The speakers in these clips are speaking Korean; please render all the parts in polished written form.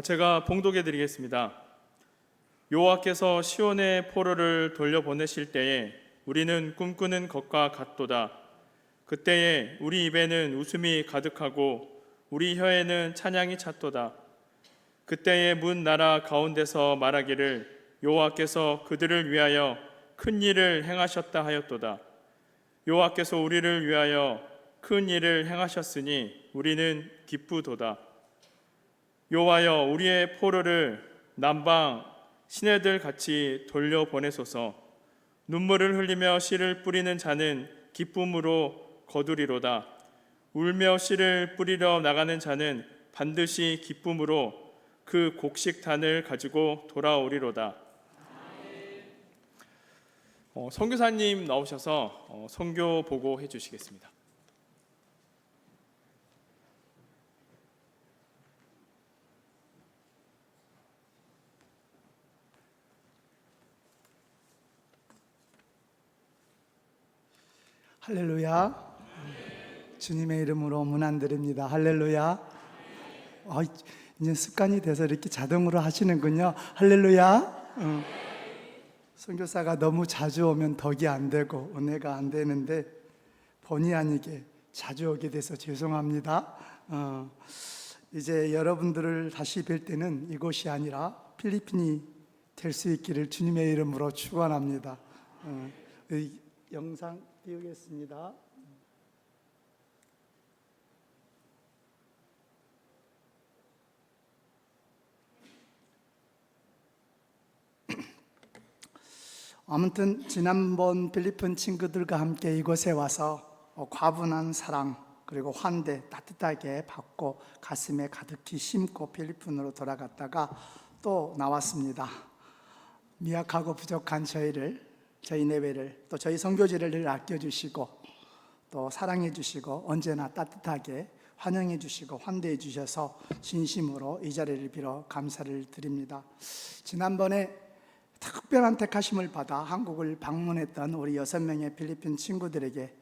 제가 봉독해 드리겠습니다. 여호와께서 시온의 포로를 돌려보내실 때에 우리는 꿈꾸는 것과 같도다. 그때에 우리 입에는 웃음이 가득하고 우리 혀에는 찬양이 찼도다. 그때에 문 나라 가운데서 말하기를 여호와께서 그들을 위하여 큰 일을 행하셨다 하였도다. 여호와께서 우리를 위하여 큰 일을 행하셨으니 우리는 기쁘도다. 여호와여, 우리의 포로를 남방 시내들 같이 돌려보내소서. 눈물을 흘리며 씨를 뿌리는 자는 기쁨으로 거두리로다. 울며 씨를 뿌리러 나가는 자는 반드시 기쁨으로 그 곡식단을 가지고 돌아오리로다. 선교사님 나오셔서 선교 보고해 주시겠습니다. 할렐루야. 주님의 이름으로 문안드립니다. 할렐루야. 이제 습관이 돼서 이렇게 자동으로 하시는군요. 할렐루야. 선교사가 너무 자주 오면 덕이 안 되고 은혜가 안 되는데 본의 아니게 자주 오게 돼서 죄송합니다. 이제 여러분들을 다시 뵐 때는 이곳이 아니라 필리핀이 될 수 있기를 주님의 이름으로 축원합니다. 영상 띄우겠습니다. 아무튼 지난번 필리핀 친구들과 함께 이곳에 와서 과분한 사랑 그리고 환대 따뜻하게 받고 가슴에 가득히 심고 필리핀으로 돌아갔다가 또 나왔습니다. 미약하고 부족한 저희 내외를 또 저희 선교지를 늘 아껴주시고 또 사랑해 주시고 언제나 따뜻하게 환영해 주시고 환대해 주셔서 진심으로 이 자리를 빌어 감사를 드립니다. 지난번에 특별한 택하심을 받아 한국을 방문했던 우리 6명의 필리핀 친구들에게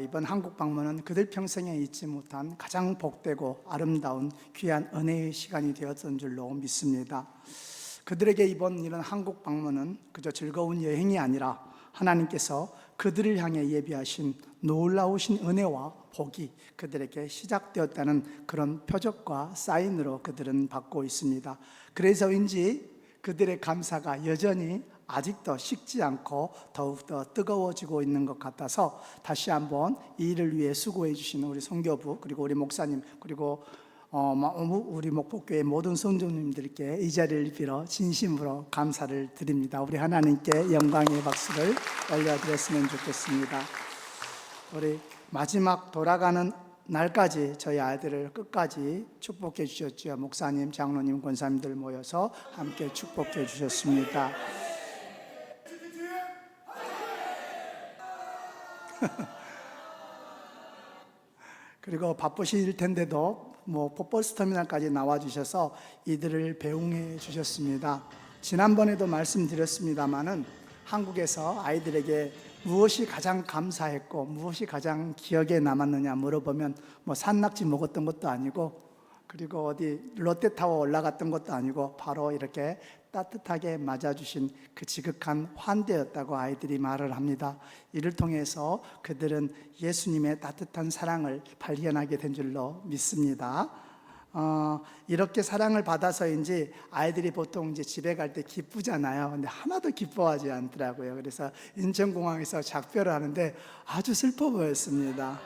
이번 한국 방문은 그들 평생에 잊지 못한 가장 복되고 아름다운 귀한 은혜의 시간이 되었던 줄로 믿습니다. 그들에게 이번 이런 한국 방문은 그저 즐거운 여행이 아니라 하나님께서 그들을 향해 예비하신 놀라우신 은혜와 복이 그들에게 시작되었다는 그런 표적과 사인으로 그들은 받고 있습니다. 그래서인지 그들의 감사가 여전히 아직도 식지 않고 더욱더 뜨거워지고 있는 것 같아서 다시 한번 이 일을 위해 수고해 주시는 우리 선교부 그리고 우리 목사님 그리고 우리 목포교회 모든 성도님들께 이 자리를 빌어 진심으로 감사를 드립니다. 우리 하나님께 영광의 박수를 올려드렸으면 좋겠습니다. 우리 마지막 돌아가는 날까지 저희 아이들을 끝까지 축복해 주셨죠. 목사님, 장로님, 권사님들 모여서 함께 축복해 주셨습니다. 그리고 바쁘실 텐데도 버스 터미널까지 나와주셔서 이들을 배웅해 주셨습니다. 지난번에도 말씀드렸습니다마는 한국에서 아이들에게 무엇이 가장 감사했고 무엇이 가장 기억에 남았느냐 물어보면 산낙지 먹었던 것도 아니고 그리고 어디 롯데타워 올라갔던 것도 아니고 바로 이렇게 따뜻하게 맞아주신 그 지극한 환대였다고 아이들이 말을 합니다. 이를 통해서 그들은 예수님의 따뜻한 사랑을 발견하게 된 줄로 믿습니다. 이렇게 사랑을 받아서인지 아이들이 보통 이제 집에 갈 때 기쁘잖아요. 근데 하나도 기뻐하지 않더라고요. 그래서 인천공항에서 작별을 하는데 아주 슬퍼 보였습니다.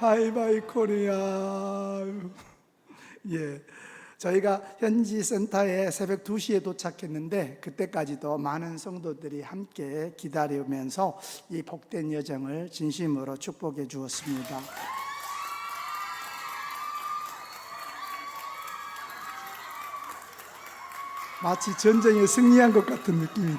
바이바이 코리아. 예. 저희가 현지 센터에 새벽 2시에 도착했는데 그때까지도 많은 성도들이 함께 기다리면서 이 복된 여정을 진심으로 축복해 주었습니다. 마치 전쟁에 승리한 것 같은 느낌이.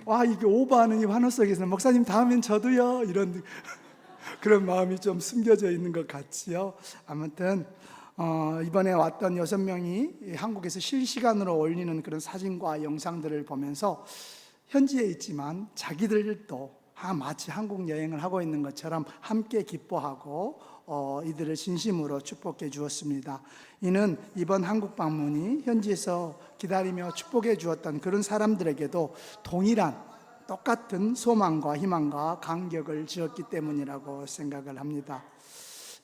와, 이게 오버하는 이 환호 속에서 목사님 다음엔 저도요 이런 그런 마음이 좀 숨겨져 있는 것 같지요. 아무튼 이번에 왔던 6명이 한국에서 실시간으로 올리는 그런 사진과 영상들을 보면서 현지에 있지만 자기들도 마치 한국 여행을 하고 있는 것처럼 함께 기뻐하고 이들을 진심으로 축복해 주었습니다. 이는 이번 한국 방문이 현지에서 기다리며 축복해 주었던 그런 사람들에게도 동일한 똑같은 소망과 희망과 간격을 지었기 때문이라고 생각을 합니다.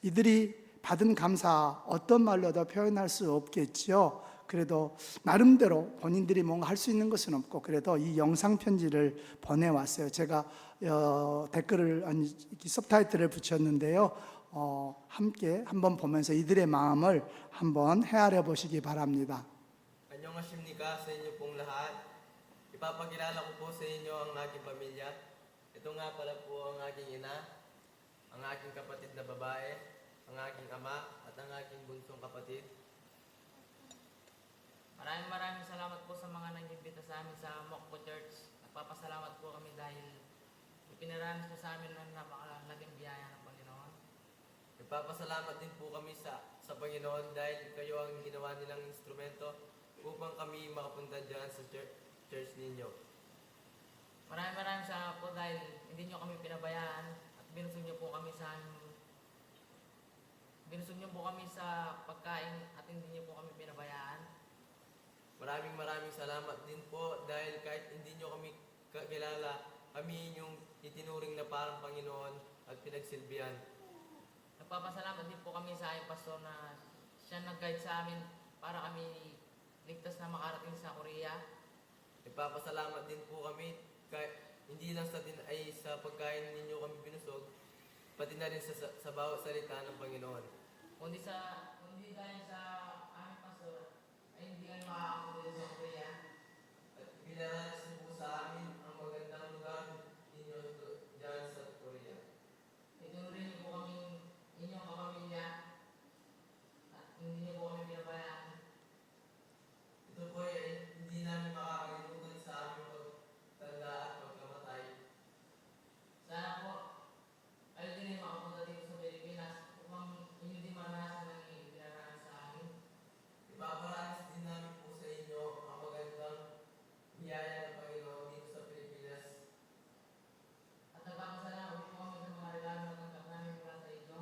이들이 받은 감사 어떤 말로도 표현할 수 없겠지요. 그래도 나름대로 본인들이 뭔가 할 수 있는 것은 없고 그래도 이 영상 편지를 보내왔어요. 제가 댓글을 서브타이틀을 붙였는데요. 함께 한번 보면서 이들의 마음을 한번 헤아려 보시기 바랍니다. Annyeonghasimnika sa inyo pong lahat. Ipapakilala ko po sa inyo ang aking pamilya. Ito nga pala po ang aking ina, ang aking kapatid na babae, ang aking ama, at ang aking bunsong kapatid. Maraming salamat po sa mga nag-imbita sa amin sa Mokpo Church. Nagpapasalamat po kami dahil ipinaranas po sa amin ng napakalaking biyaya ng Panginoon. Nagpapasalamat din po kami sa Panginoon dahil kayo ang ginawa nilang instrumento upang kami makapunta dyan sa church ninyo. Maraming salamat po dahil hindi nyo kami pinabayaan at binusog nyo po kami sa pagkain at hindi nyo po kami pinabayaan. Maraming salamat din po dahil kahit hindi nyo kami kakilala, kami inyong itinuring na parang Panginoon at pinagsilbihan. Nagpapasalamat din po kami sa aming pastor na siya nag-guide sa amin para kami ligtas na makarating sa Korea. Nagpapasalamat din po kami kahit hindi lang sa pagkain ninyo kami binusog, pati na rin sa bawat salita ng Panginoon. Kundi dahil sa aming pastor ay hindi kami makakapunta sa Korea. At pinaranas niyo po sa amin ang magandang lugar ninyo dyan sa Korea. Itinuring niyo po kami inyong kapamilya at hindi niyo po kami pinabayaan. Ito po ay hindi namin makakalimutan sa aming pagtanda at pagkamatay. Sana po kayo din ay makapunta dito sa Pilipinas upang inyo din maranasan ang pinaranas sa amin. Ipaparanas din namin po sa inyo ang magandang biyaya ng Panginoon dito sa Pilipinas. At nagpapasalamat po kami sa mga regalo na tanggap namin mula sa inyo.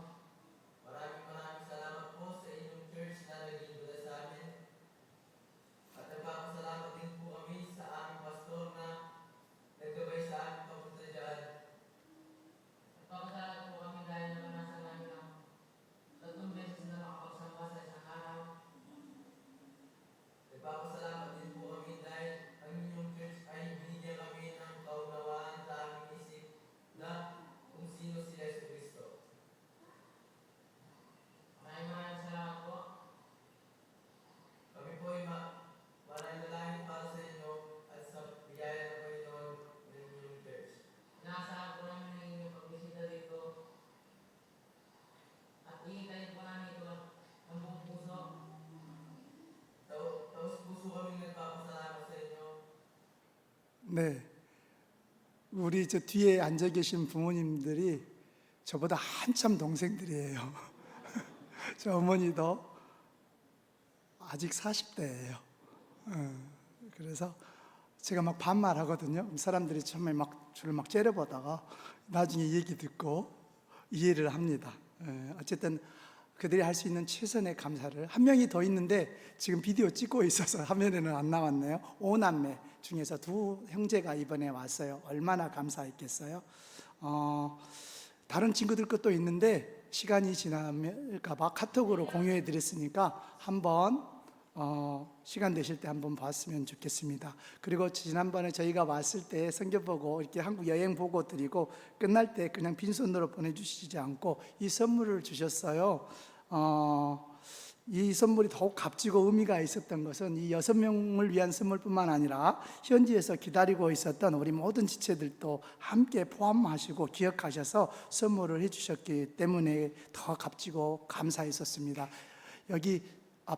Maraming salamat po sa inyong church na nag-iimbita sa amin. At nagpapasalamat din po kami sa aming pastor na naggabay sa amin papunta dyan. Nagpapasalamat po kami dahil naranasan namin ang 3 beses na makapagsamba sa isang araw. Nagpapasalamat din po kami dahil ang inyong church ay binigyan kami ng kaunawaan sa aming isip na kung sino si Yesu Cristo. Maraming salamat po. Kami po ay mananalangin para sa inyo at sa biyaya ng Panginoon ng inyong church. Inaasahan po namin ang inyong pagbisita dito. At iintayin po namin ito ng buong puso. Taos puso kami nagpapasalamat sa inyo. 네, 우리 저 뒤에 앉아 계신 부모님들이 저보다 한참 동생들이에요. 저 어머니도 아직 40대예요. 그래서 제가 막 반말하거든요. 사람들이 처음에 저를 막 째려보다가 나중에 얘기 듣고 이해를 합니다. 어쨌든 그들이 할 수 있는 최선의 감사를. 한 명이 더 있는데 지금 비디오 찍고 있어서 화면에는 안 나왔네요. 5남매 중에서 2 형제가 이번에 왔어요. 얼마나 감사했겠어요. 다른 친구들 것도 있는데 시간이 지나면까 봐 카톡으로 공유해 드렸으니까 한번 시간 되실 때 한번 봤으면 좋겠습니다. 그리고 지난번에 저희가 왔을 때 성경 보고 이렇게 한국 여행 보고 드리고 끝날 때 그냥 빈손으로 보내주시지 않고 이 선물을 주셨어요. 이 선물이 더욱 값지고 의미가 있었던 것은 이 6명을 위한 선물뿐만 아니라 현지에서 기다리고 있었던 우리 모든 지체들도 함께 포함하시고 기억하셔서 선물을 해주셨기 때문에 더 값지고 감사했었습니다. 여기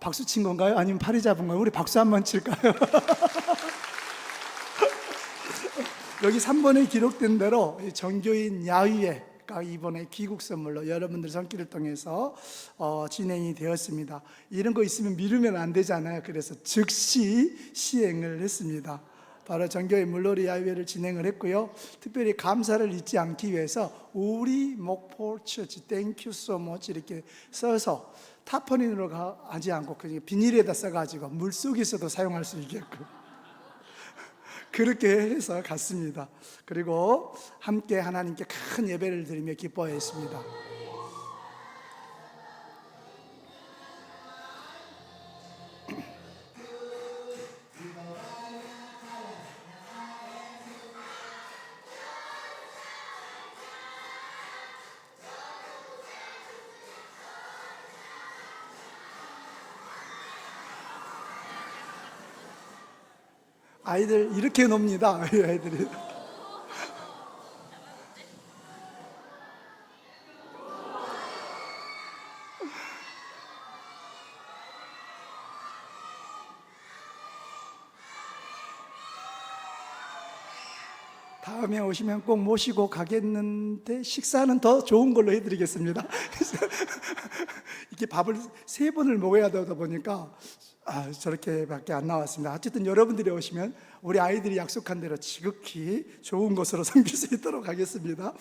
박수 친 건가요? 아니면 팔이 잡은 거예요? 우리 박수 한번 칠까요? 여기 3번에 기록된 대로 정교인 야위회가 이번에 귀국 선물로 여러분들 손길을 통해서 진행이 되었습니다. 이런 거 있으면 미루면 안 되잖아요. 그래서 즉시 시행을 했습니다. 바로 정교회 물놀이 야외를 진행을 했고요. 특별히 감사를 잊지 않기 위해서 우리 목포 처치 땡큐 so much 이렇게 써서 타퍼닌으로 하지 않고 그냥 비닐에다 써가지고 물속에서도 사용할 수 있게끔 그렇게 해서 갔습니다. 그리고 함께 하나님께 큰 예배를 드리며 기뻐했습니다. 아이들 이렇게 놉니다. 아이들이. 다음에 오시면 꼭 모시고 가겠는데 식사는 더 좋은 걸로 해드리겠습니다. 이렇게 밥을 3번을 먹어야 되다 보니까 저렇게밖에 안 나왔습니다. 어쨌든 여러분들이 오시면 우리 아이들이 약속한 대로 지극히 좋은 것으로 섬길 수 있도록 하겠습니다.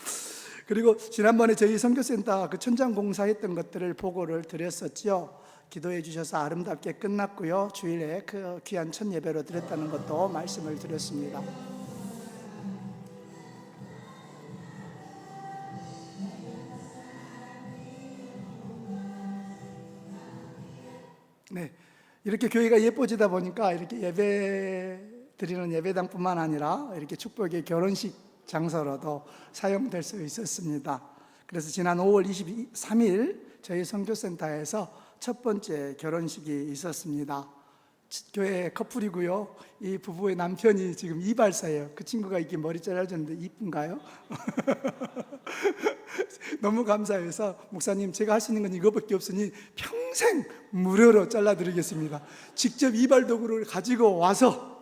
그리고 지난번에 저희 선교센터 그 천장 공사했던 것들을 보고를 드렸었죠. 기도해 주셔서 아름답게 끝났고요. 주일에 그 귀한 첫 예배로 드렸다는 것도 말씀을 드렸습니다. 네, 이렇게 교회가 예뻐지다 보니까 이렇게 예배 드리는 예배당뿐만 아니라 이렇게 축복의 결혼식 장소로도 사용될 수 있었습니다. 그래서 지난 5월 23일 저희 선교센터에서 첫 번째 결혼식이 있었습니다. 교회 커플이고요. 이 부부의 남편이 지금 이발사예요. 그 친구가 이렇게 머리 잘라줬는데 이쁜가요? 너무 감사해서 목사님 제가 할 수 있는 건 이거밖에 없으니 평생 무료로 잘라드리겠습니다. 직접 이발 도구를 가지고 와서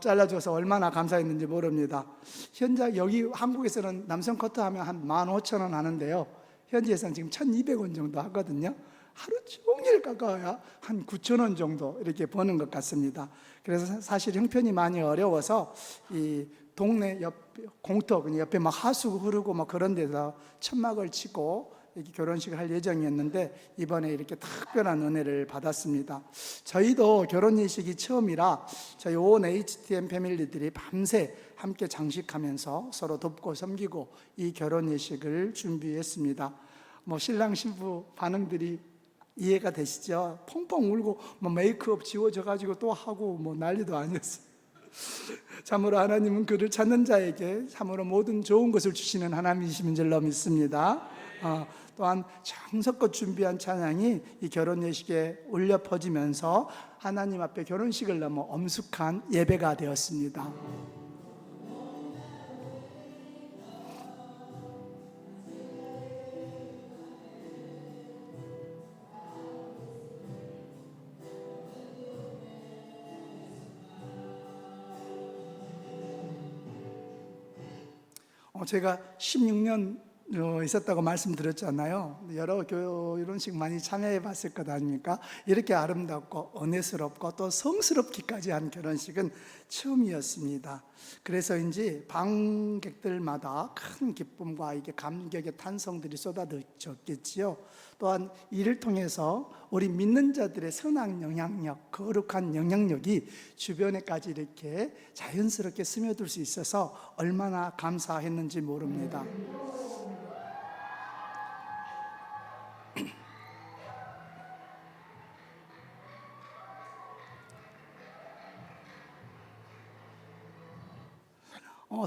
잘라줘서 얼마나 감사했는지 모릅니다. 현재 여기 한국에서는 남성 커트하면 한 15,000원 하는데요. 현지에서는 지금 1,200원 정도 하거든요. 하루 종일 깎아야 한 9,000원 정도 이렇게 버는 것 같습니다. 그래서 사실 형편이 많이 어려워서 이 동네 옆 공터 옆에 막 하수 흐르고 막 그런 데서 천막을 치고 이렇게 결혼식을 할 예정이었는데 이번에 이렇게 특별한 은혜를 받았습니다. 저희도 결혼 예식이 처음이라 저희 온 HTM 패밀리들이 밤새 함께 장식하면서 서로 돕고 섬기고 이 결혼 예식을 준비했습니다. 뭐 신랑 신부 반응들이 이해가 되시죠? 펑펑 울고 뭐 메이크업 지워져 가지고 또 하고 뭐 난리도 아니었어요. 참으로 하나님은 그를 찾는 자에게 참으로 모든 좋은 것을 주시는 하나님이신 줄로 믿습니다. 또한 정성껏 준비한 찬양이 이 결혼 예식에 울려 퍼지면서 하나님 앞에 결혼식을 넘어 엄숙한 예배가 되었습니다. 제가 16년 있었다고 말씀드렸잖아요. 여러 결혼식 많이 참여해 봤을 것 아닙니까? 이렇게 아름답고 은혜스럽고 또 성스럽기까지 한 결혼식은 처음이었습니다. 그래서인지 방객들마다 큰 기쁨과 이게 감격의 탄성들이 쏟아졌겠지요. 또한 이를 통해서 우리 믿는 자들의 선한 영향력, 거룩한 영향력이 주변에까지 이렇게 자연스럽게 스며들 수 있어서 얼마나 감사했는지 모릅니다.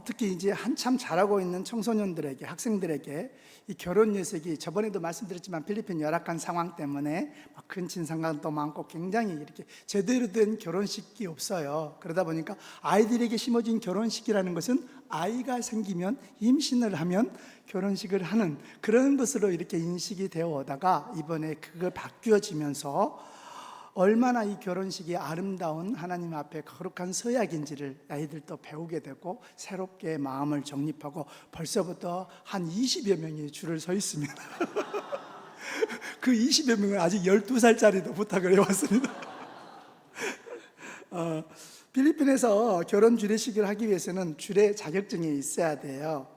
특히 이제 한참 자라고 있는 청소년들에게, 학생들에게 이 결혼 예식이 저번에도 말씀드렸지만 필리핀 열악한 상황 때문에 큰 진상관도 많고 굉장히 이렇게 제대로 된 결혼식이 없어요. 그러다 보니까 아이들에게 심어진 결혼식이라는 것은 아이가 생기면 임신을 하면 결혼식을 하는 그런 것으로 이렇게 인식이 되어 오다가 이번에 그거 바뀌어지면서 얼마나 이 결혼식이 아름다운 하나님 앞에 거룩한 서약인지를 아이들도 배우게 되고 새롭게 마음을 정립하고 벌써부터 한 20여 명이 줄을 서 있습니다. 그 20여 명은 아직 12살짜리도 부탁을 해왔습니다. 필리핀에서 결혼 주례식을 하기 위해서는 주례 자격증이 있어야 돼요.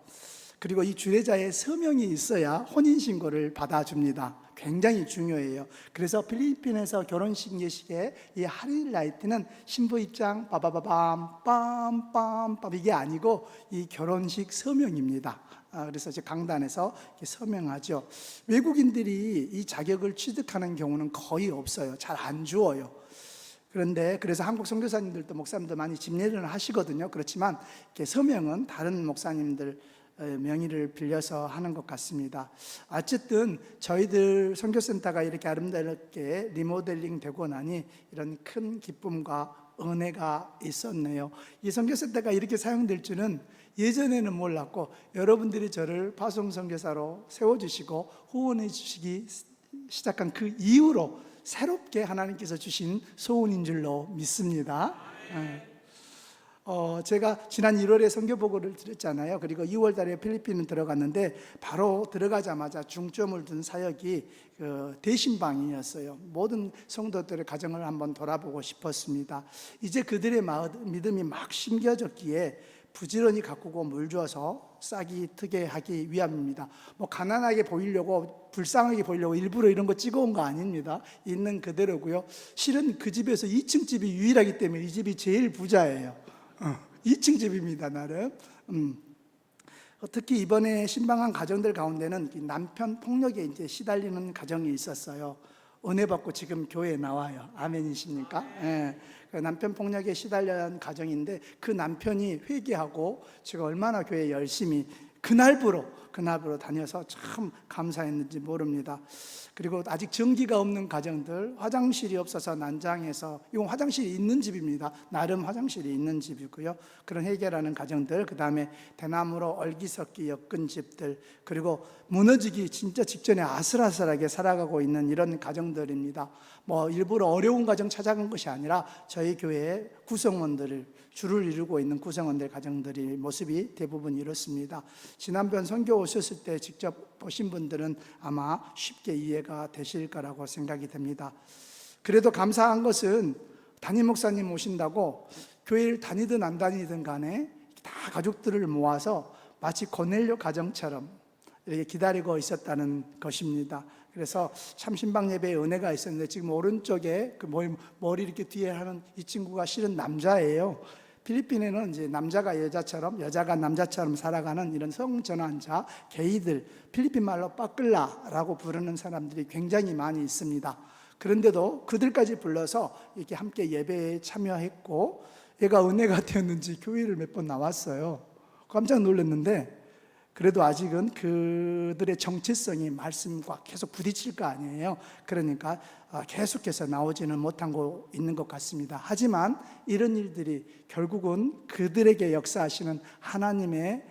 그리고 이 주례자의 서명이 있어야 혼인신고를 받아줍니다. 굉장히 중요해요. 그래서 필리핀에서 결혼식 예식에 이 하이라이트는 신부 입장 빠바바밤 빰빰빰 이게 아니고 이 결혼식 서명입니다. 그래서 이제 강단에서 이렇게 서명하죠. 외국인들이 이 자격을 취득하는 경우는 거의 없어요. 잘 안 주어요. 그런데 그래서 한국 선교사님들도 목사님도 많이 집례를 하시거든요. 그렇지만 이렇게 서명은 다른 목사님들 명의를 빌려서 하는 것 같습니다. 어쨌든 저희들 선교센터가 이렇게 아름답게 리모델링 되고 나니 이런 큰 기쁨과 은혜가 있었네요. 이 선교센터가 이렇게 사용될 줄은 예전에는 몰랐고, 여러분들이 저를 파송 선교사로 세워주시고 후원해 주시기 시작한 그 이후로 새롭게 하나님께서 주신 소원인 줄로 믿습니다. 제가 지난 1월에 선교보고를 드렸잖아요. 그리고 2월 달에 필리핀을 들어갔는데 바로 들어가자마자 중점을 둔 사역이 대신방이었어요. 모든 성도들의 가정을 한번 돌아보고 싶었습니다. 이제 그들의 믿음이 막 심겨졌기에 부지런히 가꾸고 물 주어서 싹이 트게 하기 위함입니다. 뭐 가난하게 보이려고, 불쌍하게 보이려고 일부러 이런 거 찍어온 거 아닙니다. 있는 그대로고요. 실은 그 집에서 2층 집이 유일하기 때문에 이 집이 제일 부자예요. 2층 집입니다, 나름. 특히 이번에 신방한 가정들 가운데는 남편 폭력에 이제 시달리는 가정이 있었어요. 은혜 받고 지금 교회에 나와요. 아멘이십니까? 예. 남편 폭력에 시달려한 가정인데 그 남편이 회개하고 제가 얼마나 교회에 열심히 그날부로 다녀서 참 감사했는지 모릅니다. 그리고 아직 전기가 없는 가정들, 화장실이 없어서 난장해서, 이건 화장실이 있는 집입니다. 나름 화장실이 있는 집이고요. 그런 해결하는 가정들, 그 다음에 대나무로 얼기석기 엮은 집들, 그리고 무너지기 진짜 직전에 아슬아슬하게 살아가고 있는 이런 가정들입니다. 뭐 일부러 어려운 가정 찾아간 것이 아니라 저희 교회의 구성원들을 주를 이루고 있는 구성원들 가정들의 모습이 대부분 이렇습니다. 지난번 선교 오셨을 때 직접 보신 분들은 아마 쉽게 이해가 되실 거라고 생각이 됩니다. 그래도 감사한 것은 담임 목사님 오신다고 교회를 다니든 안 다니든 간에 다 가족들을 모아서 마치 고넬료 가정처럼 이렇게 기다리고 있었다는 것입니다. 그래서 참 신방 예배에 은혜가 있었는데, 지금 오른쪽에 그 머리 이렇게 뒤에 하는 이 친구가 실은 남자예요. 필리핀에는 이제 남자가 여자처럼, 여자가 남자처럼 살아가는 이런 성전환자, 게이들, 필리핀 말로 빠끌라라고 부르는 사람들이 굉장히 많이 있습니다. 그런데도 그들까지 불러서 이렇게 함께 예배에 참여했고, 얘가 은혜가 되었는지 교회를 몇 번 나왔어요. 깜짝 놀랐는데, 그래도 아직은 그들의 정체성이 말씀과 계속 부딪힐 거 아니에요. 그러니까 계속해서 나오지는 못하고 있는 것 같습니다. 하지만 이런 일들이 결국은 그들에게 역사하시는 하나님의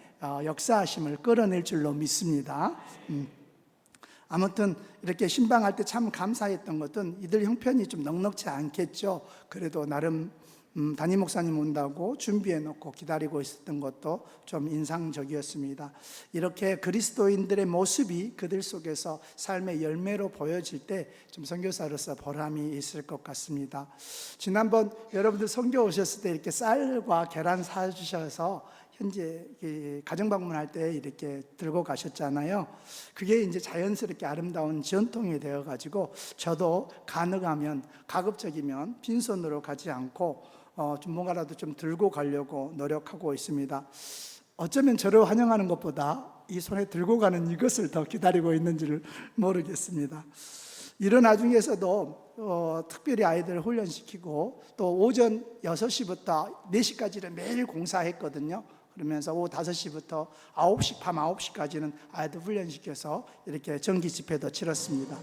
역사하심을 끌어낼 줄로 믿습니다. 아무튼 이렇게 신방할 때 참 감사했던 것은 이들 형편이 좀 넉넉지 않겠죠. 그래도 나름 담임 목사님 온다고 준비해 놓고 기다리고 있었던 것도 좀 인상적이었습니다. 이렇게 그리스도인들의 모습이 그들 속에서 삶의 열매로 보여질 때 좀 선교사로서 보람이 있을 것 같습니다. 지난번 여러분들 선교 오셨을 때 이렇게 쌀과 계란 사주셔서 현재 가정 방문할 때 이렇게 들고 가셨잖아요. 그게 이제 자연스럽게 아름다운 전통이 되어가지고 저도 가능하면, 가급적이면 빈손으로 가지 않고 좀 뭔가라도 좀 들고 가려고 노력하고 있습니다. 어쩌면 저를 환영하는 것보다 이 손에 들고 가는 이것을 더 기다리고 있는지를 모르겠습니다. 이런 와중에서도 특별히 아이들 훈련시키고, 또 오전 6시부터 4시까지를 매일 공사했거든요. 그러면서 오후 5시부터 밤 9시까지는 아이들 훈련시켜서 이렇게 정기 집회도 치렀습니다.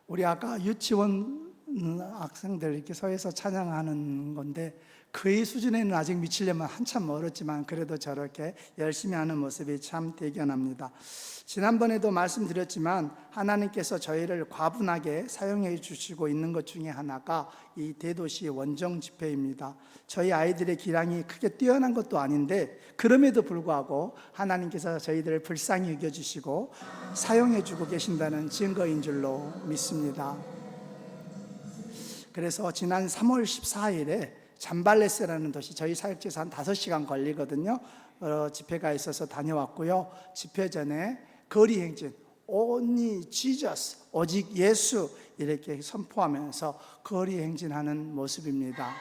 우리 아까 유치원 학생들 이렇게 서에서 찬양하는 건데 그의 수준에는 아직 미치려면 한참 멀었지만 그래도 저렇게 열심히 하는 모습이 참 대견합니다. 지난번에도 말씀드렸지만 하나님께서 저희를 과분하게 사용해 주시고 있는 것 중에 하나가 이 대도시 원정 집회입니다. 저희 아이들의 기량이 크게 뛰어난 것도 아닌데 그럼에도 불구하고 하나님께서 저희들을 불쌍히 여겨주시고 사용해 주고 계신다는 증거인 줄로 믿습니다. 그래서 지난 3월 14일에 잠발레스라는 도시, 저희 사역지에서 한 5시간 걸리거든요. 집회가 있어서 다녀왔고요. 집회 전에 거리 행진, Only Jesus, 오직 예수 이렇게 선포하면서 거리 행진하는 모습입니다.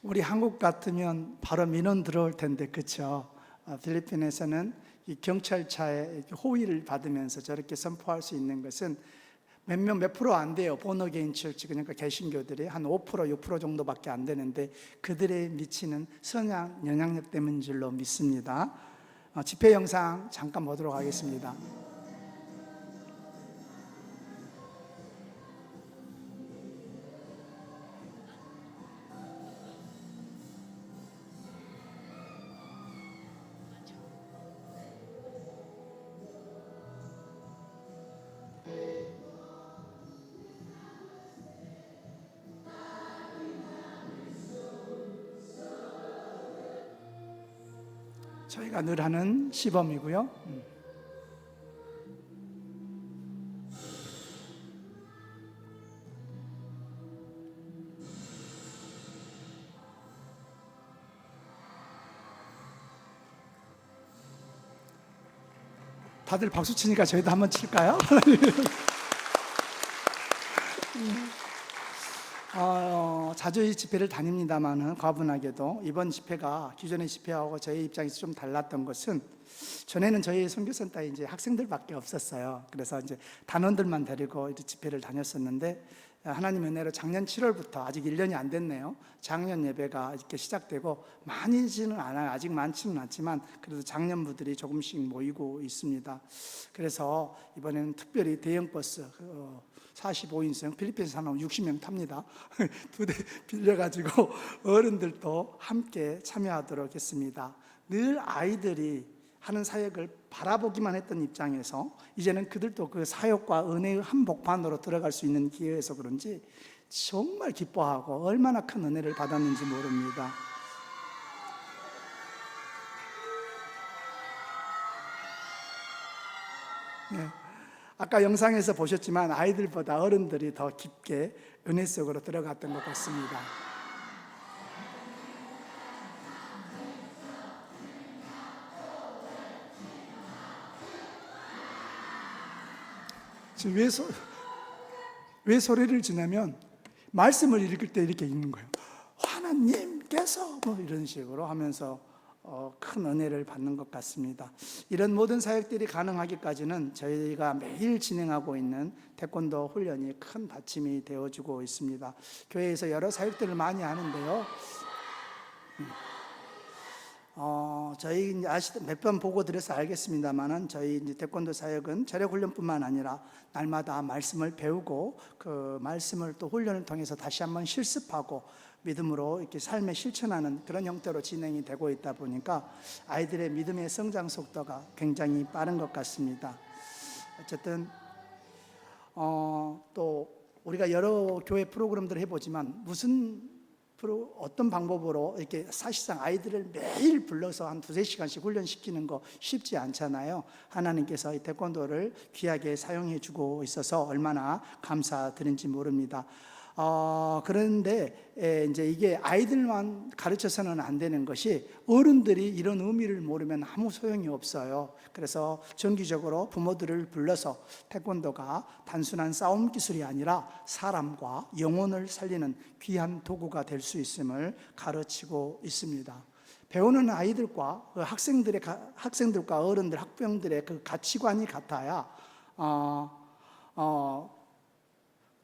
우리 한국 같으면 바로 민원 들어올 텐데 그렇죠? 필리핀에서는 이 경찰차에 호위를 받으면서 저렇게 선포할 수 있는 것은 몇 프로 안 돼요. 본어게인 철치, 그러니까 개신교들이 한 5%, 6% 정도밖에 안 되는데 그들의 미치는 선한 영향력 때문인 줄로 믿습니다. 집회 영상 잠깐 보도록 하겠습니다. 저희가 늘 하는 시범이고요. 다들 박수 치니까 저희도 한번 칠까요? 자주 이 집회를 다닙니다만은 과분하게도 이번 집회가 기존의 집회하고 저희 입장에서 좀 달랐던 것은 전에는 저희 선교센터에 이제 학생들밖에 없었어요. 그래서 이제 단원들만 데리고 이렇게 집회를 다녔었는데 하나님 은혜로 작년 7월부터 아직 1년이 안 됐네요. 작년 예배가 이렇게 시작되고 많이지는 않아요. 아직 많지는 않지만 그래도 작년부들이 조금씩 모이고 있습니다. 그래서 이번에는 특별히 대형 버스 45인승 필리핀에서 한 60명 탑니다. 2대 빌려가지고 어른들도 함께 참여하도록 했습니다. 늘 아이들이 하는 사역을 바라보기만 했던 입장에서 이제는 그들도 그 사역과 은혜의 한복판으로 들어갈 수 있는 기회여서 그런지 정말 기뻐하고 얼마나 큰 은혜를 받았는지 모릅니다. 네. 아까 영상에서 보셨지만 아이들보다 어른들이 더 깊게 은혜 속으로 들어갔던 것 같습니다. 지금 왜 소리를 지내면 말씀을 읽을 때 이렇게 읽는 거예요. 하나님께서 뭐 이런 식으로 하면서 큰 은혜를 받는 것 같습니다. 이런 모든 사역들이 가능하기까지는 저희가 매일 진행하고 있는 태권도 훈련이 큰 받침이 되어주고 있습니다. 교회에서 여러 사역들을 많이 하는데요. 저희 몇 번 보고 드려서 알겠습니다만은 저희 이제 태권도 사역은 체력 훈련뿐만 아니라 날마다 말씀을 배우고 그 말씀을 또 훈련을 통해서 다시 한번 실습하고 믿음으로 이렇게 삶에 실천하는 그런 형태로 진행이 되고 있다 보니까 아이들의 믿음의 성장 속도가 굉장히 빠른 것 같습니다. 어쨌든 또 우리가 여러 교회 프로그램들을 해보지만 어떤 방법으로 이렇게 사실상 아이들을 매일 불러서 한 2-3시간씩 훈련시키는 거 쉽지 않잖아요. 하나님께서 이 태권도를 귀하게 사용해 주고 있어서 얼마나 감사드린지 모릅니다. 그런데 이제 이게 아이들만 가르쳐서는 안 되는 것이 어른들이 이런 의미를 모르면 아무 소용이 없어요. 그래서 정기적으로 부모들을 불러서 태권도가 단순한 싸움 기술이 아니라 사람과 영혼을 살리는 귀한 도구가 될 수 있음을 가르치고 있습니다. 배우는 아이들과 학생들과 어른들, 학부형들의 그 가치관이 같아야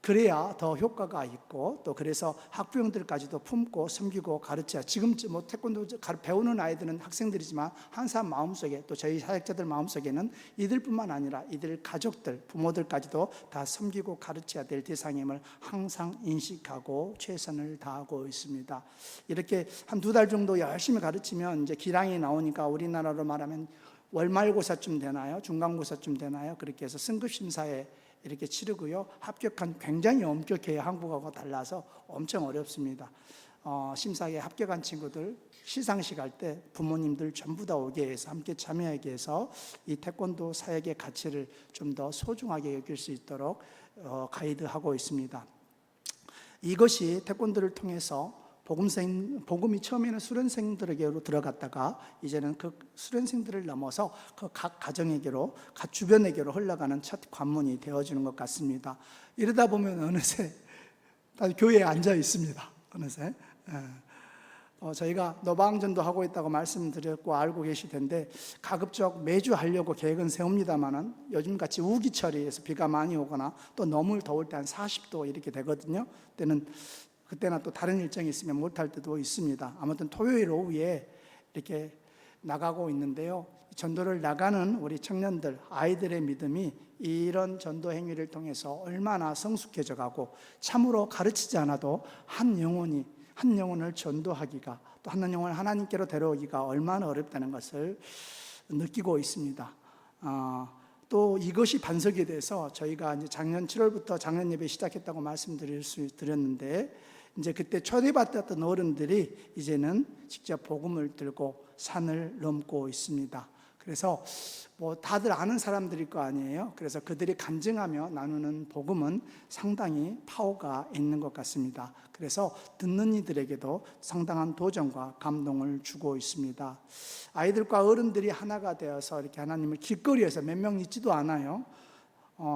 그래야 더 효과가 있고 또 그래서 학부형들까지도 품고 섬기고 가르쳐야 지금 뭐 태권도 배우는 아이들은 학생들이지만 한 사람 마음속에 또 저희 사역자들 마음속에는 이들뿐만 아니라 이들 가족들 부모들까지도 다 섬기고 가르쳐야 될 대상임을 항상 인식하고 최선을 다하고 있습니다. 이렇게 한 2달 정도 열심히 가르치면 이제 기량이 나오니까 우리나라로 말하면 월말고사쯤 되나요? 중간고사쯤 되나요? 그렇게 해서 승급심사에 이렇게 치르고요. 합격한 굉장히 엄격해요. 한국하고 달라서 엄청 어렵습니다. 심사에 합격한 친구들 시상식 할 때 부모님들 전부 다 오게 해서 함께 참여하게 해서 이 태권도 사역의 가치를 좀 더 소중하게 여길 수 있도록 가이드하고 있습니다. 이것이 태권도를 통해서 복음이 처음에는 수련생들에게로 들어갔다가 이제는 그 수련생들을 넘어서 그 각 가정에게로, 각 주변에게로 흘러가는 첫 관문이 되어주는 것 같습니다. 이러다 보면 어느새 다들 교회에 앉아 있습니다. 어느새. 저희가 노방전도 하고 있다고 말씀드렸고 알고 계실 텐데 가급적 매주 하려고 계획은 세웁니다만은 요즘같이 우기철이에서 비가 많이 오거나 또 너무 더울 때 한 40도 이렇게 되거든요. 그때나 또 다른 일정이 있으면 못할 때도 있습니다. 아무튼 토요일 오후에 이렇게 나가고 있는데요. 전도를 나가는 우리 청년들, 아이들의 믿음이 이런 전도 행위를 통해서 얼마나 성숙해져 가고 참으로 가르치지 않아도 한 영혼을 전도하기가 또 한 영혼을 하나님께로 데려오기가 얼마나 어렵다는 것을 느끼고 있습니다. 또 이것이 반석이 돼서 저희가 이제 작년 7월부터 작년 예배 시작했다고 말씀드렸는데 이제 그때 초대받았던 어른들이 이제는 직접 복음을 들고 산을 넘고 있습니다. 그래서 뭐 다들 아는 사람들일 거 아니에요. 그래서 그들이 간증하며 나누는 복음은 상당히 파워가 있는 것 같습니다. 그래서 듣는 이들에게도 상당한 도전과 감동을 주고 있습니다. 아이들과 어른들이 하나가 되어서 이렇게 하나님을 길거리에서 몇 명 있지도 않아요.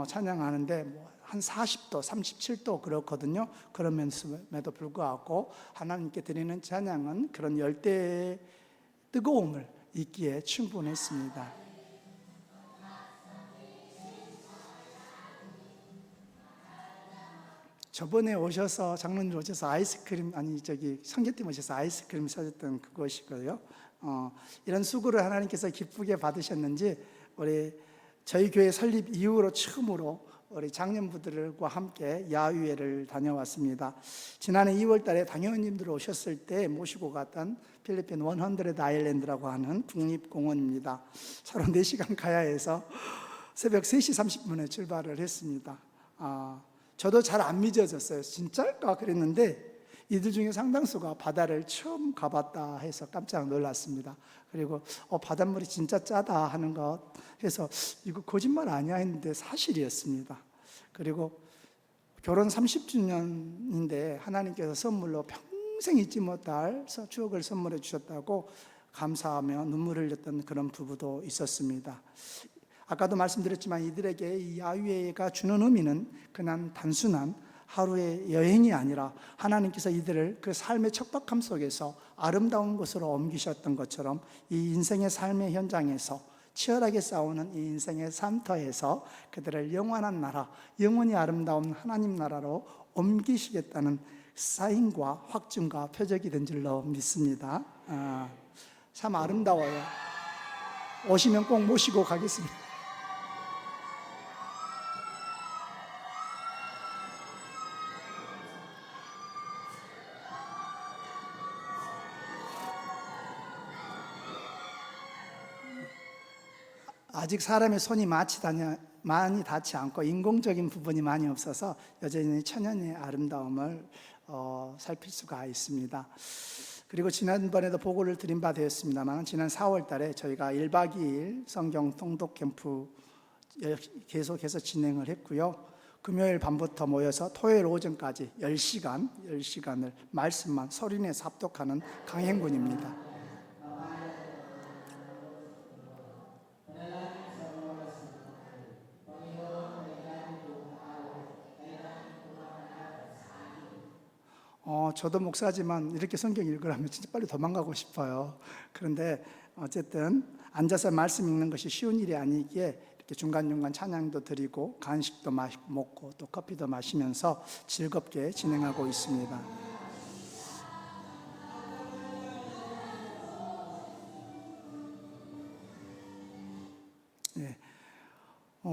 찬양하는데 한 40도, 37도 그렇거든요. 그러면서도 불구하고 하나님께 드리는 찬양은 그런 열대의 뜨거움을 있기에 충분했습니다. 저번에 장로님 오셔서 성교팀 오셔서 아이스크림 사줬던 그것이고요. 이런 수고를 하나님께서 기쁘게 받으셨는지 저희 교회 설립 이후로 처음으로 우리 장년부들과 함께 야유회를 다녀왔습니다. 지난해 2월 달에 당회원님들 오셨을 때 모시고 갔던 필리핀 100 아일랜드라고 하는 국립공원입니다. 차로 4시간 가야 해서 새벽 3시 30분에 출발을 했습니다. 저도 잘 안 믿어졌어요. 진짜일까 그랬는데 이들 중에 상당수가 바다를 처음 가봤다 해서 깜짝 놀랐습니다. 그리고 바닷물이 진짜 짜다 하는 것 해서 이거 거짓말 아니야 했는데 사실이었습니다. 그리고 결혼 30주년인데 하나님께서 선물로 평생 잊지 못할 추억을 선물해 주셨다고 감사하며 눈물을 흘렸던 그런 부부도 있었습니다. 아까도 말씀드렸지만 이들에게 이 야유회가 주는 의미는 그냥 단순한 하루의 여행이 아니라 하나님께서 이들을 그 삶의 척박함 속에서 아름다운 곳으로 옮기셨던 것처럼 이 인생의 삶의 현장에서 치열하게 싸우는 이 인생의 산터에서 그들을 영원한 나라, 영원히 아름다운 하나님 나라로 옮기시겠다는 사인과 확증과 표적이 된 줄로 믿습니다. 참 아름다워요. 오시면 꼭 모시고 가겠습니다. 아직 사람의 손이 많이 닿지 않고 인공적인 부분이 많이 없어서 여전히 천연의 아름다움을 살필 수가 있습니다. 그리고 지난번에도 보고를 드린 바 되었습니다만 지난 4월 달에 저희가 1박 2일 성경 통독 캠프 계속해서 진행을 했고요. 금요일 밤부터 모여서 토요일 오전까지 10시간을 말씀만 소리내서 합독하는 강행군입니다. 저도 목사지만 이렇게 성경 읽으려면 진짜 빨리 도망가고 싶어요. 그런데 어쨌든 앉아서 말씀 읽는 것이 쉬운 일이 아니기에 이렇게 중간중간 찬양도 드리고 간식도 먹고 또 커피도 마시면서 즐겁게 진행하고 있습니다. 예.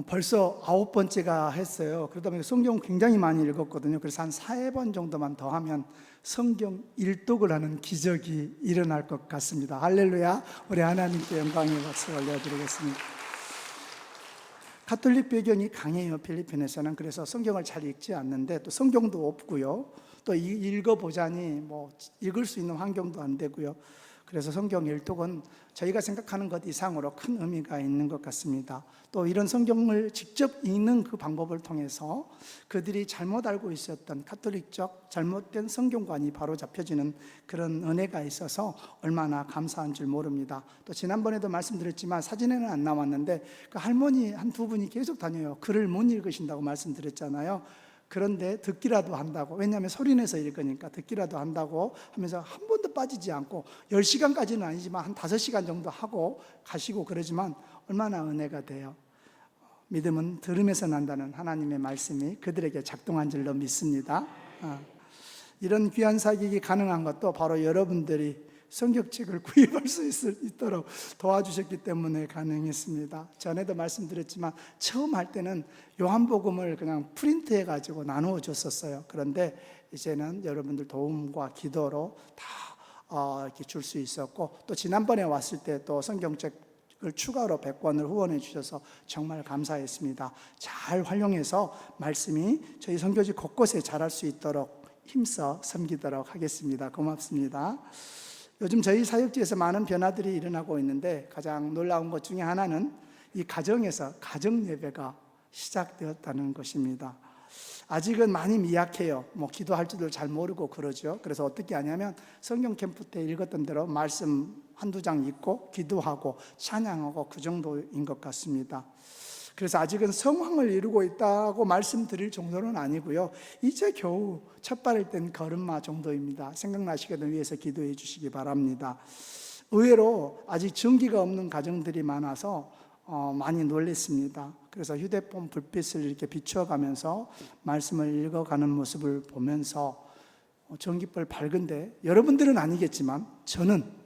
벌써 9번째가 했어요. 그러다 보니까 성경 굉장히 많이 읽었거든요. 그래서 한 4번 정도만 더 하면 성경 일독을 하는 기적이 일어날 것 같습니다. 할렐루야. 우리 하나님께 영광의 박수 올려드리겠습니다. 가톨릭 배경이 강해요. 필리핀에서는. 그래서 성경을 잘 읽지 않는데 또 성경도 없고요. 또 읽어보자니 뭐 읽을 수 있는 환경도 안 되고요. 그래서 성경 일독은 저희가 생각하는 것 이상으로 큰 의미가 있는 것 같습니다. 또 이런 성경을 직접 읽는 그 방법을 통해서 그들이 잘못 알고 있었던 가톨릭적 잘못된 성경관이 바로 잡혀지는 그런 은혜가 있어서 얼마나 감사한 줄 모릅니다. 또 지난번에도 말씀드렸지만 사진에는 안 나왔는데 그 할머니 한 두 분이 계속 다녀요. 글을 못 읽으신다고 말씀드렸잖아요. 그런데 듣기라도 한다고, 왜냐하면 소리내서 읽으니까 듣기라도 한다고 하면서 한 번도 빠지지 않고 10시간까지는 아니지만 한 5시간 정도 하고 가시고 그러지만 얼마나 은혜가 돼요. 믿음은 들음에서 난다는 하나님의 말씀이 그들에게 작동한 줄로 믿습니다. 이런 귀한 사역이 가능한 것도 바로 여러분들이 성경책을 구입할 수 있도록 도와주셨기 때문에 가능했습니다. 전에도 말씀드렸지만 처음 할 때는 요한복음을 그냥 프린트해가지고 나누어 줬었어요. 그런데 이제는 여러분들 도움과 기도로 다 이렇게 줄 수 있었고, 또 지난번에 왔을 때 또 성경책을 추가로 100권을 후원해 주셔서 정말 감사했습니다. 잘 활용해서 말씀이 저희 선교지 곳곳에 자랄 수 있도록 힘써 섬기도록 하겠습니다. 고맙습니다. 요즘 저희 사역지에서 많은 변화들이 일어나고 있는데 가장 놀라운 것 중에 하나는 이 가정에서 가정 예배가 시작되었다는 것입니다. 아직은 많이 미약해요. 기도할 줄도 잘 모르고 그러죠. 그래서 어떻게 하냐면 성경 캠프 때 읽었던 대로 말씀 한두 장 읽고 기도하고 찬양하고 그 정도인 것 같습니다. 그래서 아직은 성황을 이루고 있다고 말씀드릴 정도는 아니고요. 이제 겨우 첫 발을 뗀 걸음마 정도입니다. 생각나시거든 위해서 기도해 주시기 바랍니다. 의외로 아직 전기가 없는 가정들이 많아서 많이 놀랐습니다. 그래서 휴대폰 불빛을 이렇게 비추어가면서 말씀을 읽어가는 모습을 보면서 전기불 밝은데, 여러분들은 아니겠지만 저는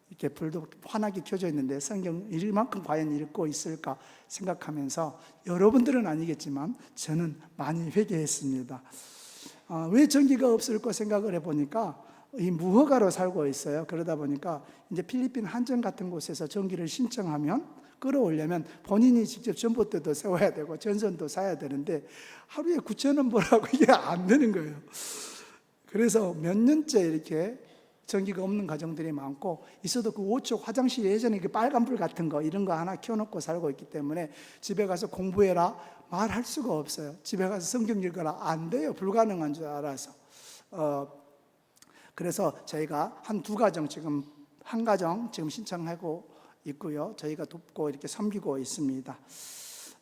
이렇게 불도 환하게 켜져 있는데 성경 이만큼 과연 읽고 있을까 생각하면서, 여러분들은 아니겠지만 저는 많이 회개했습니다. 왜 전기가 없을까 생각을 해보니까 이 무허가로 살고 있어요. 그러다 보니까 이제 필리핀 한전 같은 곳에서 전기를 신청하면 끌어오려면 본인이 직접 전봇대도 세워야 되고 전선도 사야 되는데 하루에 9,000원 벌라고 이게 안 되는 거예요. 그래서 몇 년째 이렇게 전기가 없는 가정들이 많고, 있어도 그 5초 화장실 예전에 그 빨간불 같은 거 이런 거 하나 켜놓고 살고 있기 때문에 집에 가서 공부해라 말할 수가 없어요. 집에 가서 성경 읽어라 안 돼요. 불가능한 줄 알아서. 그래서 저희가 한 두 가정 지금 한 가정 지금 신청하고 있고요. 저희가 돕고 이렇게 섬기고 있습니다.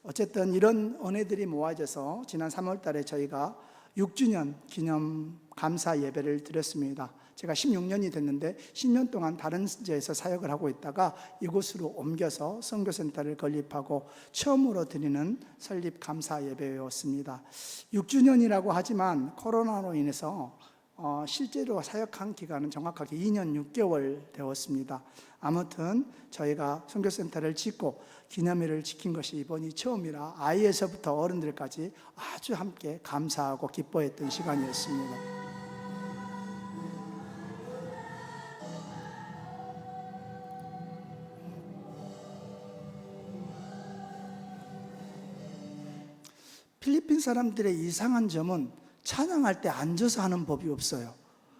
어쨌든 이런 은혜들이 모아져서 지난 3월 달에 저희가 6주년 기념 감사 예배를 드렸습니다. 제가 16년이 됐는데 10년 동안 다른 데에서 사역을 하고 있다가 이곳으로 옮겨서 선교센터를 건립하고 처음으로 드리는 설립 감사 예배였습니다. 6주년이라고 하지만 코로나로 인해서 실제로 사역한 기간은 정확하게 2년 6개월 되었습니다. 아무튼 저희가 선교센터를 짓고 기념일을 지킨 것이 이번이 처음이라 아이에서부터 어른들까지 아주 함께 감사하고 기뻐했던 시간이었습니다. 필리핀 사람들의 이상한 점은 찬양할 때 앉아서 하는 법이 없어요.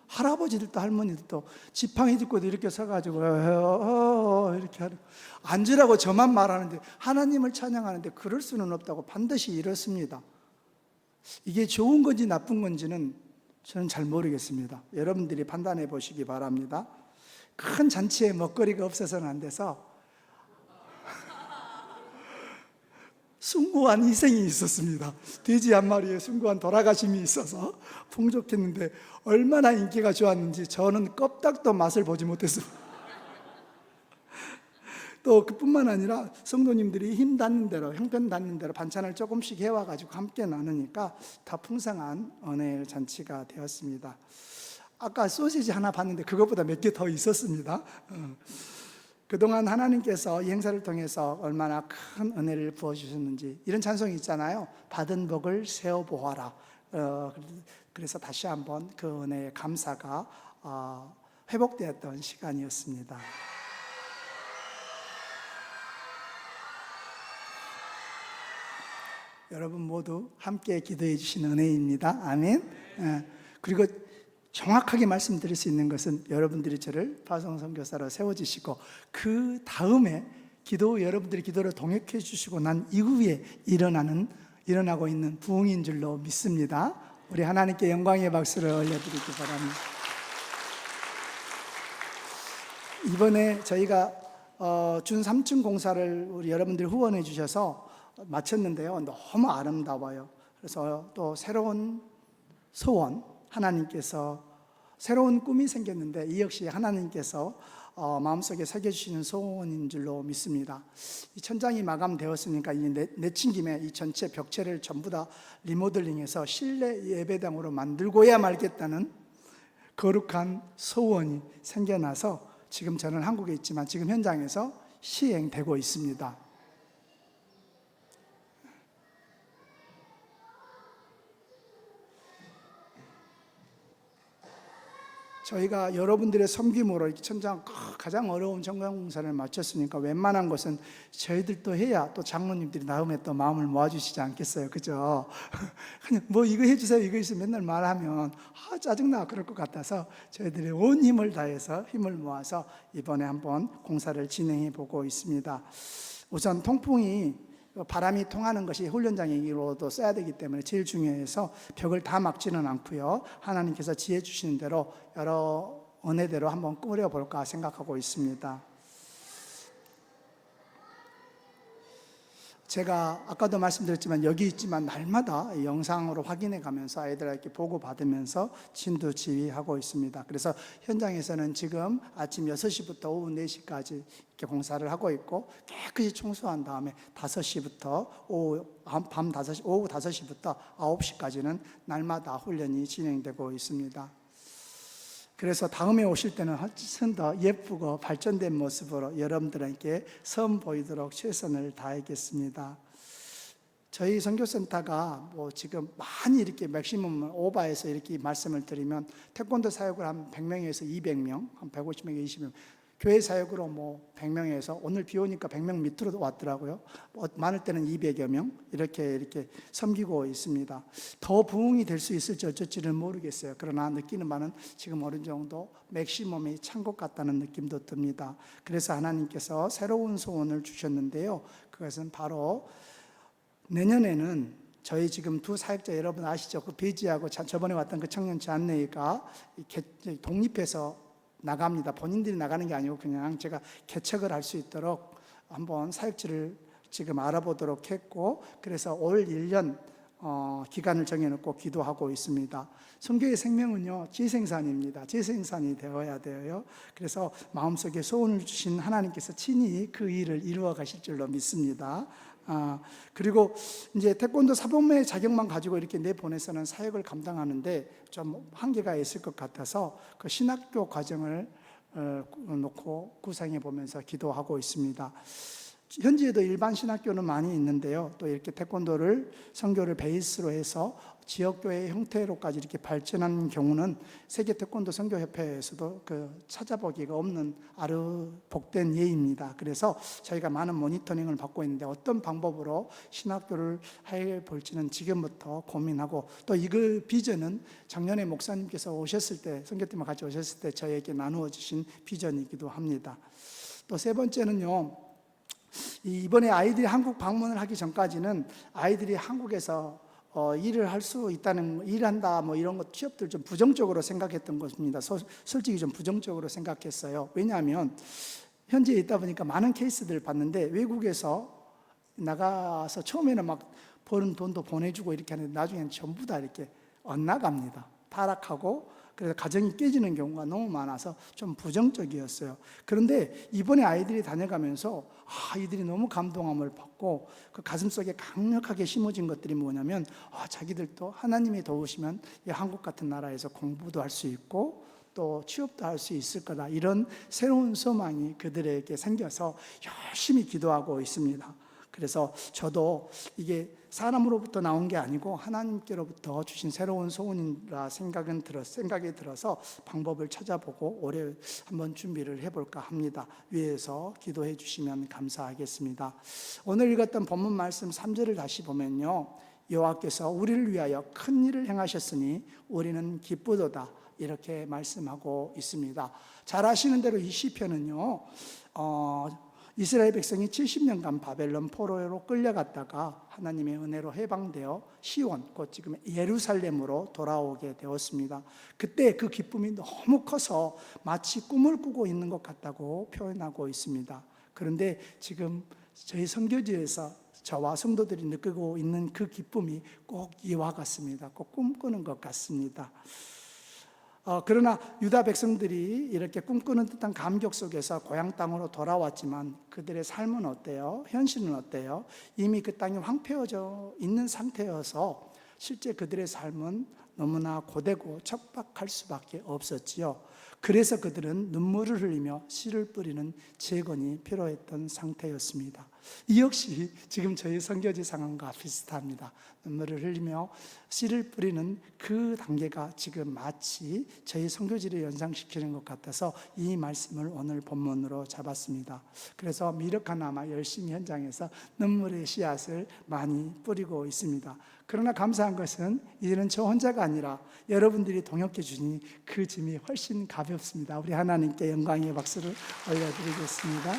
할아버지들도 할머니들도 지팡이 짚고도 이렇게 서가지고 이렇게 하는, 앉으라고 저만 말하는데 하나님을 찬양하는데 그럴 수는 없다고 반드시 이렇습니다. 이게 좋은 건지 나쁜 건지는 저는 잘 모르겠습니다. 여러분들이 판단해 보시기 바랍니다. 큰 잔치에 먹거리가 없어서는 안 돼서 숭고한 희생이 있었습니다. 돼지 한 마리에 숭고한 돌아가심이 있어서 풍족했는데 얼마나 인기가 좋았는지 저는 껍닥도 맛을 보지 못했습니다. 또 그뿐만 아니라 성도님들이 힘 닿는 대로, 형편 닿는 대로 반찬을 조금씩 해와가지고 함께 나누니까 더 풍성한 은혜의 잔치가 되었습니다. 아까 소시지 하나 봤는데 그것보다 몇 개 더 있었습니다. 그동안 하나님께서 이 행사를 통해서 얼마나 큰 은혜를 부어주셨는지, 이런 찬송이 있잖아요. 받은 복을 세어보아라. 그래서 다시 한번 그 은혜의 감사가 회복되었던 시간이었습니다. 여러분 모두 함께 기도해 주신 은혜입니다. 아멘. 그리고 정확하게 말씀드릴 수 있는 것은 여러분들이 저를 파송 선교사로 세워주시고 그 다음에 여러분들이 기도를 동역해 주시고 난 이후에 일어나고 있는 부흥인 줄로 믿습니다. 우리 하나님께 영광의 박수를 올려드리기 바랍니다. 이번에 저희가 준 3층 공사를 우리 여러분들이 후원해 주셔서 마쳤는데요. 너무 아름다워요. 그래서 또 새로운 소원, 하나님께서 새로운 꿈이 생겼는데 이 역시 하나님께서 마음속에 새겨주시는 소원인 줄로 믿습니다. 이 천장이 마감되었으니까 내친 김에 이 전체 벽체를 전부 다 리모델링해서 실내 예배당으로 만들고야 말겠다는 거룩한 소원이 생겨나서 지금 저는 한국에 있지만 지금 현장에서 시행되고 있습니다. 저희가 여러분들의 섬김으로 천장 가장 어려운 정강공사를 마쳤으니까 웬만한 것은 저희들도 해야 또 장로님들이 다음에 또 마음을 모아주시지 않겠어요, 그죠? 그냥 뭐 이거 해주세요, 이거 있으면 맨날 말하면 짜증나 그럴 것 같아서 저희들이 온 힘을 다해서 힘을 모아서 이번에 한번 공사를 진행해 보고 있습니다. 우선 통풍이 바람이 통하는 것이 훈련장이로도 써야 되기 때문에 제일 중요해서 벽을 다 막지는 않고요. 하나님께서 지혜 주시는 대로 여러 은혜대로 한번 꾸려볼까 생각하고 있습니다. 제가 아까도 말씀드렸지만 여기 있지만 날마다 영상으로 확인해 가면서 아이들에게 보고받으면서 진두지휘하고 있습니다. 그래서 현장에서는 지금 아침 6시부터 오후 4시까지 이렇게 공사를 하고 있고 깨끗이 청소한 다음에 5시부터 오후 5시부터 9시까지는 날마다 훈련이 진행되고 있습니다. 그래서 다음에 오실 때는 훨씬 더 예쁘고 발전된 모습으로 여러분들에게 선보이도록 최선을 다하겠습니다. 저희 선교센터가 지금 많이 이렇게 맥시멈 오버해서 이렇게 말씀을 드리면 태권도 사역을 한 100명에서 200명, 한 150명에서 20명, 교회 사역으로 100명에서 오늘 비 오니까 100명 밑으로 왔더라고요. 많을 때는 200여 명 이렇게 섬기고 있습니다. 더 부흥이 될 수 있을지 어쩔지는 모르겠어요. 그러나 느끼는 바는 지금 어느 정도 맥시멈이 찬 것 같다는 느낌도 듭니다. 그래서 하나님께서 새로운 소원을 주셨는데요. 그것은 바로 내년에는 저희 지금 두 사역자 여러분 아시죠? 그 베지하고 저번에 왔던 그 청년치 안내가 독립해서 나갑니다. 본인들이 나가는 게 아니고 그냥 제가 개척을 할 수 있도록 한번 사역지를 지금 알아보도록 했고, 그래서 올 1년 기간을 정해놓고 기도하고 있습니다. 선교의 생명은요, 지생산입니다. 지생산이 되어야 돼요. 그래서 마음속에 소원을 주신 하나님께서 친히 그 일을 이루어 가실 줄로 믿습니다. 그리고 이제 태권도 사범의 자격만 가지고 이렇게 내보내서는 사역을 감당하는데 좀 한계가 있을 것 같아서 그 신학교 과정을 놓고 구상해 보면서 기도하고 있습니다. 현지에도 일반 신학교는 많이 있는데요. 또 이렇게 태권도를 선교를 베이스로 해서 지역교회 형태로까지 이렇게 발전한 경우는 세계 태권도 선교협회에서도 찾아보기가 없는 아주 복된 예입니다. 그래서 저희가 많은 모니터링을 받고 있는데 어떤 방법으로 신학교를 해 볼지는 지금부터 고민하고, 또 이거 비전은 작년에 목사님께서 오셨을 때, 선교팀을 같이 오셨을 때 저에게 나누어 주신 비전이기도 합니다. 또 세 번째는요, 이번에 아이들이 한국 방문을 하기 전까지는 아이들이 한국에서 일을 할 수 있다는, 일한다 이런 것, 취업들 좀 부정적으로 생각했던 것입니다. 솔직히 좀 부정적으로 생각했어요. 왜냐하면 현지에 있다 보니까 많은 케이스들을 봤는데 외국에서 나가서 처음에는 막 버는 돈도 보내주고 이렇게 하는데 나중에는 전부 다 이렇게 엇나갑니다. 타락하고 그래서 가정이 깨지는 경우가 너무 많아서 좀 부정적이었어요. 그런데 이번에 아이들이 다녀가면서 이들이 너무 감동함을 받고 그 가슴속에 강력하게 심어진 것들이 뭐냐면 자기들도 하나님이 도우시면 이 한국 같은 나라에서 공부도 할 수 있고 또 취업도 할 수 있을 거다, 이런 새로운 소망이 그들에게 생겨서 열심히 기도하고 있습니다. 그래서 저도 이게 사람으로부터 나온 게 아니고 하나님께로부터 주신 새로운 소원이라 생각이 들어서 방법을 찾아보고 올해 한번 준비를 해볼까 합니다. 위에서 기도해 주시면 감사하겠습니다. 오늘 읽었던 본문 말씀 3절을 다시 보면요, 여호와께서 우리를 위하여 큰 일을 행하셨으니 우리는 기쁘도다, 이렇게 말씀하고 있습니다. 잘 아시는 대로 이 시편은요, 이스라엘 백성이 70년간 바벨론 포로로 끌려갔다가 하나님의 은혜로 해방되어 시온, 곧 지금 예루살렘으로 돌아오게 되었습니다. 그때 그 기쁨이 너무 커서 마치 꿈을 꾸고 있는 것 같다고 표현하고 있습니다. 그런데 지금 저희 선교지에서 저와 성도들이 느끼고 있는 그 기쁨이 꼭 이와 같습니다. 꼭 꿈꾸는 것 같습니다. 그러나 유다 백성들이 이렇게 꿈꾸는 듯한 감격 속에서 고향 땅으로 돌아왔지만 그들의 삶은 어때요? 현실은 어때요? 이미 그 땅이 황폐해져 있는 상태여서 실제 그들의 삶은 너무나 고되고 척박할 수밖에 없었지요. 그래서 그들은 눈물을 흘리며 씨를 뿌리는 재건이 필요했던 상태였습니다. 이 역시 지금 저희 선교지 상황과 비슷합니다. 눈물을 흘리며 씨를 뿌리는 그 단계가 지금 마치 저희 선교지를 연상시키는 것 같아서 이 말씀을 오늘 본문으로 잡았습니다. 그래서 미력하나마 열심히 현장에서 눈물의 씨앗을 많이 뿌리고 있습니다. 그러나 감사한 것은 이제는 저 혼자가 아니라 여러분들이 동역해 주니 그 짐이 훨씬 가볍습니다. 우리 하나님께 영광의 박수를 올려드리겠습니다.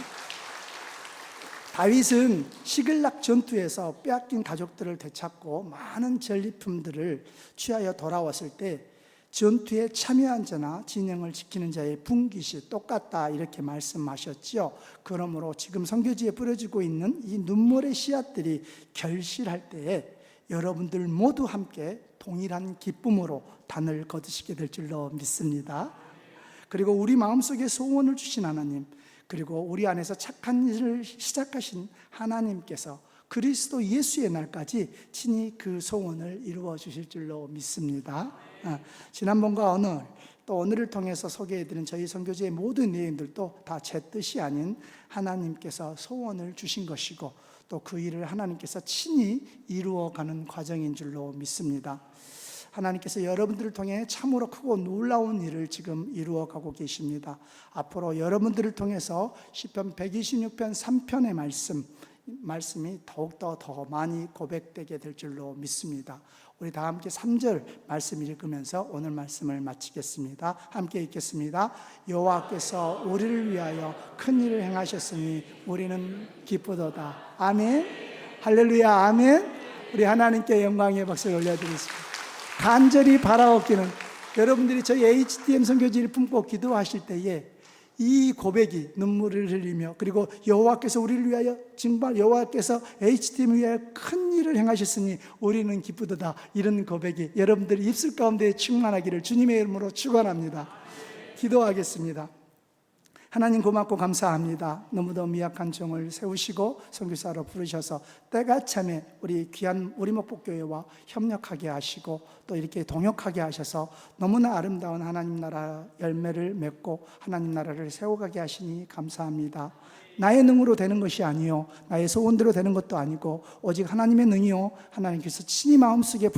다윗은 시글락 전투에서 빼앗긴 가족들을 되찾고 많은 전리품들을 취하여 돌아왔을 때 전투에 참여한 자나 진영을 지키는 자의 분깃이 똑같다, 이렇게 말씀하셨지요. 그러므로 지금 선교지에 뿌려지고 있는 이 눈물의 씨앗들이 결실할 때에 여러분들 모두 함께 동일한 기쁨으로 단을 거두시게 될 줄로 믿습니다. 그리고 우리 마음속에 소원을 주신 하나님, 그리고 우리 안에서 착한 일을 시작하신 하나님께서 그리스도 예수의 날까지 친히 그 소원을 이루어 주실 줄로 믿습니다. 지난번과 오늘, 또 오늘을 통해서 소개해드린 저희 선교지의 모든 내용들도 다 제 뜻이 아닌 하나님께서 소원을 주신 것이고 또 그 일을 하나님께서 친히 이루어가는 과정인 줄로 믿습니다. 하나님께서 여러분들을 통해 참으로 크고 놀라운 일을 지금 이루어가고 계십니다. 앞으로 여러분들을 통해서 시편 126편 3편의 말씀이 더욱더 더 많이 고백되게 될 줄로 믿습니다. 우리 다 함께 3절 말씀 읽으면서 오늘 말씀을 마치겠습니다. 함께 읽겠습니다. 여호와께서 우리를 위하여 큰 일을 행하셨으니 우리는 기쁘도다. 아멘. 할렐루야. 아멘. 우리 하나님께 영광의 박수를 올려드리겠습니다. 간절히 바라옵기는 여러분들이 저희 HTM 선교지를 품고 기도하실 때에 이 고백이 눈물을 흘리며, 그리고 여호와께서 우리를 위하여 정말 여호와께서 HTM을 위하여 큰 일을 행하셨으니 우리는 기쁘도다, 이런 고백이 여러분들 입술 가운데 충만하기를 주님의 이름으로 축원합니다. 기도하겠습니다. 하나님 고맙고 감사합니다. 너무도 미약한 종을 세우시고 선교사로 부르셔서 때가 참에 우리 귀한 우리목복교회와 협력하게 하시고 또 이렇게 동역하게 하셔서 너무나 아름다운 하나님 나라 열매를 맺고 하나님 나라를 세워가게 하시니 감사합니다. 나의 능으로 되는 것이 아니요 나의 소원대로 되는 것도 아니고 오직 하나님의 능이요 하나님께서 친히 마음속에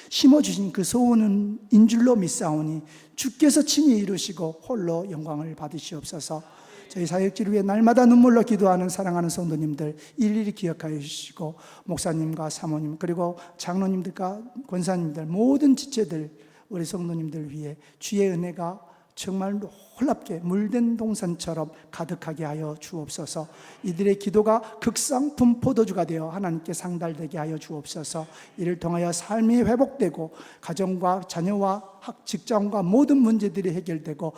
심어주신 그 소원은 인 줄로 믿사오니 주께서 친히 이루시고 홀로 영광을 받으시옵소서. 저희 사역지를 위해 날마다 눈물로 기도하는 사랑하는 성도님들 일일이 기억하여 주시고 목사님과 사모님 그리고 장로님들과 권사님들 모든 지체들 우리 성도님들 위해 주의 은혜가 정말 놀랍게 물된 동산처럼 가득하게 하여 주옵소서. 이들의 기도가 극상품 포도주가 되어 하나님께 상달되게 하여 주옵소서. 이를 통하여 삶이 회복되고 가정과 자녀와 직장과 모든 문제들이 해결되고,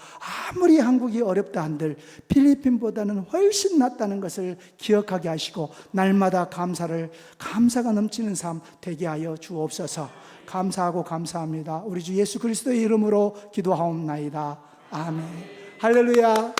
아무리 한국이 어렵다 한들 필리핀보다는 훨씬 낫다는 것을 기억하게 하시고 날마다 감사가 넘치는 삶 되게 하여 주옵소서. 감사하고 감사합니다. 우리 주 예수 그리스도의 이름으로 기도하옵나이다. 아멘. 할렐루야.